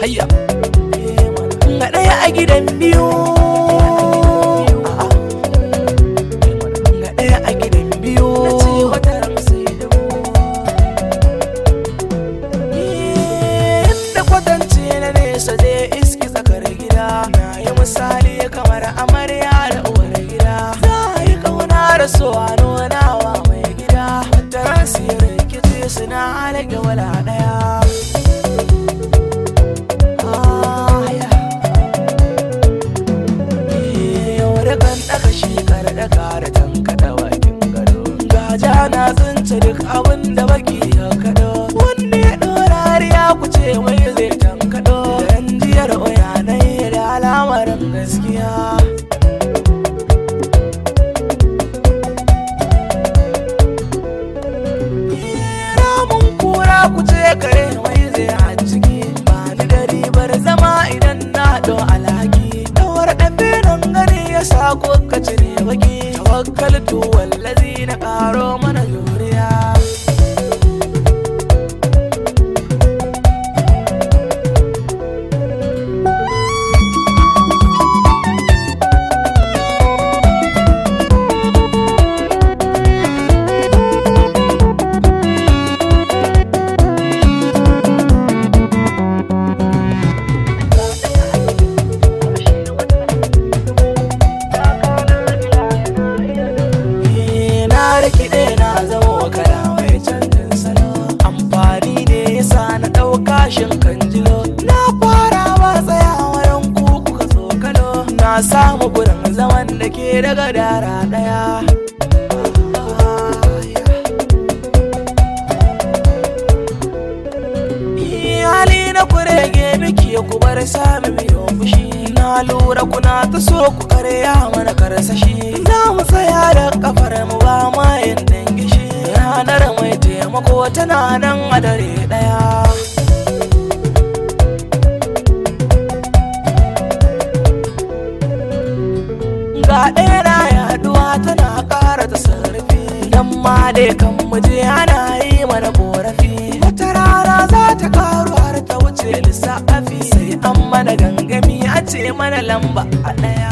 hayya ga ɗaya a gidan biyu ga ɗaya a gidan biyu inda kwatance na nesa zai iski tsakar gida na yi misali kamar amarya da uwar gida za a yi ƙauna da so a nuna wa mai gida wata ransu ya rikice suna halage wala ɗaya na tsince duk abin da baki ya kaɗo wanda ya ɗorari ya kuce mai zai tankaɗo dan jiyar oyanai da alamarin gaskiya ramun kura kuce kare mai zai a ciki ba ni da ribar zama idan na ɗo alhaki ɗawar ɗafe nan gani ya sa ko ka cire baki tawakkaltu wallazi na ƙaro mana juriya kiɗe na zama wakala mai canjin salo amfani ne yasa na ɗauka shin kan jilo na fara ba tsayawa yan kuku ka tsokalo na samu gurin zaman da ke daga dara ɗaya hali na kurege miki ku bar sami biyo fushi na lura kuna ta so ku karya mana karsashi za mu tsaya da kafar mu ba ma yin dangishi ranar mai taimako tana nan a dare daya ga ɗaya na yaduwa tana ƙara ta sarrafi dan ma dai kan muje ana yi mana korafi wata rana za ta karu har ta wuce lissafi sai an mana gangami a ce mana lamba a ɗaya